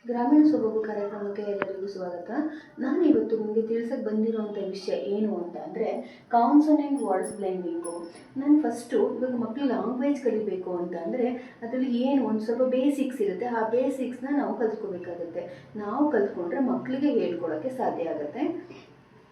ಗ್ರಾಮೀಣ ಸೊಬಗು ಕಾರ್ಯಕ್ರಮಕ್ಕೆ ಎಲ್ಲರಿಗೂ ಸ್ವಾಗತ. ನಾನು ಇವತ್ತು ನಿಮಗೆ ತಿಳಿಸಕ್ಕೆ ಬಂದಿರುವಂಥ ವಿಷಯ ಏನು ಅಂತ ಅಂದರೆ ಕಾನ್ಸನೆಂಟ್ ವರ್ಡ್ಸ್ ಬ್ಲೆಂಡಿಂಗು. ನಾನು ಫಸ್ಟು ಇವಾಗ ಮಕ್ಕಳು ಲ್ಯಾಂಗ್ವೇಜ್ ಕಲಿಬೇಕು ಅಂತ ಅಂದರೆ ಅದರಲ್ಲಿ ಏನು ಒಂದು ಸ್ವಲ್ಪ ಬೇಸಿಕ್ಸ್ ಇರುತ್ತೆ, ಆ ಬೇಸಿಕ್ಸ್ನ ನಾವು ಕಲ್ತ್ಕೋಬೇಕಾಗುತ್ತೆ. ನಾವು ಕಲ್ತ್ಕೊಂಡ್ರೆ ಮಕ್ಕಳಿಗೆ ಹೇಳ್ಕೊಡೋಕ್ಕೆ ಸಾಧ್ಯ ಆಗುತ್ತೆ.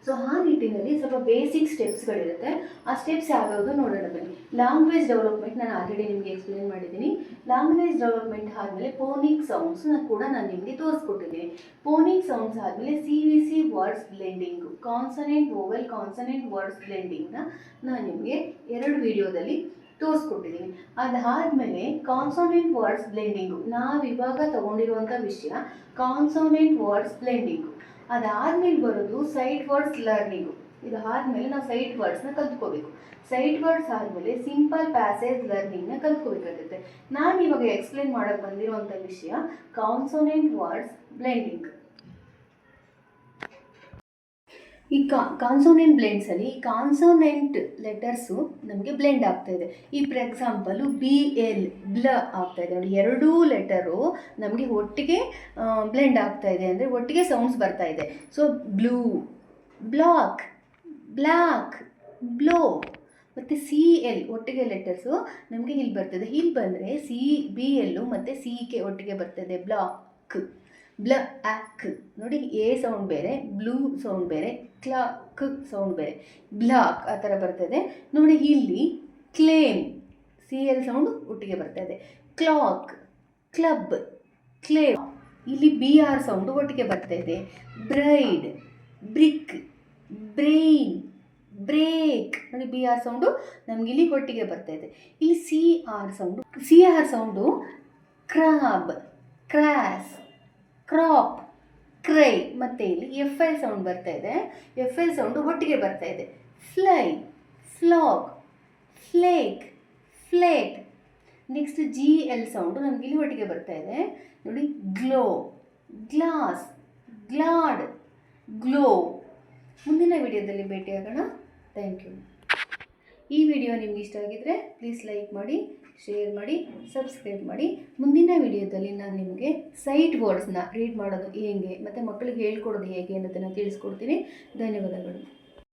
ಸೊ ಆ ನಿಟ್ಟಿನಲ್ಲಿ ಸ್ವಲ್ಪ ಬೇಸಿಕ್ ಸ್ಟೆಪ್ಸ್ಗಳಿರುತ್ತೆ. ಆ ಸ್ಟೆಪ್ಸ್ ಯಾವ್ಯಾವುದು ನೋಡೋಣ ಬನ್ನಿ. ಲ್ಯಾಂಗ್ವೇಜ್ ಡೆವಲಪ್ಮೆಂಟ್ ನಾನು ಆಲ್ರೆಡಿ ನಿಮಗೆ ಎಕ್ಸ್ಪ್ಲೇನ್ ಮಾಡಿದ್ದೀನಿ. ಲ್ಯಾಂಗ್ವೇಜ್ ಡೆವಲಪ್ಮೆಂಟ್ ಆದಮೇಲೆ ಫೋನಿಕ್ ಸೌಂಡ್ಸ್ನ ಕೂಡ ನಾನು ನಿಮಗೆ ತೋರಿಸ್ಕೊಟ್ಟಿದ್ದೀನಿ. ಫೋನಿಕ್ ಸೌಂಡ್ಸ್ ಆದಮೇಲೆ CVC words blending, consonant vowel consonant words ಬ್ಲೆಂಡಿಂಗ್ನ ನಾನು ನಿಮಗೆ 2 ವಿಡಿಯೋದಲ್ಲಿ ತೋರಿಸ್ಕೊಟ್ಟಿದ್ದೀನಿ. ಅದಾದಮೇಲೆ ಕಾನ್ಸೋನೆಂಟ್ ವರ್ಡ್ಸ್ ಬ್ಲೆಂಡಿಂಗು, ನಾವು ಇವಾಗ ತಗೊಂಡಿರುವಂಥ ವಿಷಯ ಕಾನ್ಸೋನೆಂಟ್ ವರ್ಡ್ಸ್ ಬ್ಲೆಂಡಿಂಗು. ಅದಾದಮೇಲೆ ಬರೋದು ಸೈಟ್ ವರ್ಡ್ಸ್ ಲರ್ನಿಂಗು. ಇದಾದಮೇಲೆ ನಾವು ಸೈಟ್ ವರ್ಡ್ಸ್ನ ಕಲ್ತ್ಕೋಬೇಕು. ಸೈಟ್ ವರ್ಡ್ಸ್ ಆದಮೇಲೆ ಸಿಂಪಲ್ ಪ್ಯಾಸೇಜ್ ಲರ್ನಿಂಗ್ನ ಕಲ್ತ್ಕೋಬೇಕಾಗುತ್ತೆ. ನಾನು ಇವಾಗ ಎಕ್ಸ್ಪ್ಲೇನ್ ಮಾಡೋಕ್ಕೆ ಬಂದಿರುವಂಥ ವಿಷಯ ಕಾನ್ಸೋನೆಂಟ್ ವರ್ಡ್ಸ್ ಬ್ಲೆಂಡಿಂಗ್. ಈ ಕಾನ್ಸೋನೆಂಟ್ ಬ್ಲೆಂಡ್ಸಲ್ಲಿ ಕಾನ್ಸೋನೆಂಟ್ ಲೆಟರ್ಸು ನಮಗೆ ಬ್ಲೆಂಡ್ ಆಗ್ತಾಯಿದೆ. ಈ ಫಾರ್ ಎಕ್ಸಾಂಪಲು BL ಬ್ಲ ಆಗ್ತಾಯಿದೆ ನೋಡಿ, 2 ಲೆಟರು ನಮಗೆ ಒಟ್ಟಿಗೆ ಬ್ಲೆಂಡ್ ಆಗ್ತಾಯಿದೆ, ಅಂದರೆ ಒಟ್ಟಿಗೆ ಸೌಂಡ್ಸ್ ಬರ್ತಾಯಿದೆ. So blue, black, black, blow ಮತ್ತು CL ಒಟ್ಟಿಗೆ ಲೆಟರ್ಸು ನಮಗೆ ಇಲ್ಲಿ ಬರ್ತದೆ. ಇಲ್ಲಿ ಬಂದರೆ BL ಮತ್ತು CK ಒಟ್ಟಿಗೆ ಬರ್ತದೆ. ಬ್ಲಾಕ್, ಬ್ಲ್ಯಾಕ್ ನೋಡಿ, ಎ ಸೌಂಡ್ ಬೇರೆ, ಬ್ಲೂ ಸೌಂಡ್ ಬೇರೆ, ಕ್ಲಾಕ್ ಸೌಂಡ್ ಬೇರೆ, ಬ್ಲಾಕ್ ಆ ಥರ ಬರ್ತದೆ ನೋಡಿ. ಇಲ್ಲಿ ಕ್ಲೇಮ್ CL ಸೌಂಡ್ ಒಟ್ಟಿಗೆ ಬರ್ತದೆ. Clock, club, claim. ಇಲ್ಲಿ BR ಸೌಂಡು ಒಟ್ಟಿಗೆ ಬರ್ತಾಯಿದೆ. ಬ್ರೈಡ್, ಬ್ರಿಕ್, ಬ್ರೈನ್, ಬ್ರೇಕ್ ನೋಡಿ, BR ಸೌಂಡು ನಮ್ಗೆ ಇಲ್ಲಿ ಒಟ್ಟಿಗೆ ಬರ್ತಾಯಿದೆ. ಇಲ್ಲಿ CR sound crab, cross, crop, cry. ಮತ್ತು ಇಲ್ಲಿ FL ಸೌಂಡ್ ಬರ್ತಾಯಿದೆ. FL ಸೌಂಡು ಒಟ್ಟಿಗೆ ಬರ್ತಾಯಿದೆ. Fly, flag, flake, flate. Next GL sound ನಮ್ಗೆ ಇಲ್ಲಿ ಒಟ್ಟಿಗೆ ಬರ್ತಾಯಿದೆ ನೋಡಿ. Glow, glass, glad, glow. ಮುಂದಿನ ವಿಡಿಯೋದಲ್ಲಿ ಭೇಟಿಯಾಗೋಣ. Thank you. ಈ ವಿಡಿಯೋ ನಿಮ್ಗೆ ಇಷ್ಟ ಆಗಿದ್ದರೆ ಪ್ಲೀಸ್ ಲೈಕ್ ಮಾಡಿ, ಶೇರ್ ಮಾಡಿ, ಸಬ್ಸ್ಕ್ರೈಬ್ ಮಾಡಿ. ಮುಂದಿನ ವಿಡಿಯೋದಲ್ಲಿ ನಾನು ನಿಮಗೆ ಸೈಟ್ ವರ್ಡ್ಸ್ನ ರೀಡ್ ಮಾಡೋದು ಹೇಗೆ ಮತ್ತು ಮಕ್ಕಳಿಗೆ ಹೇಳ್ಕೊಡೋದು ಹೇಗೆ ಅನ್ನೋದನ್ನು ತಿಳಿಸ್ಕೊಡ್ತೀನಿ. ಧನ್ಯವಾದಗಳು.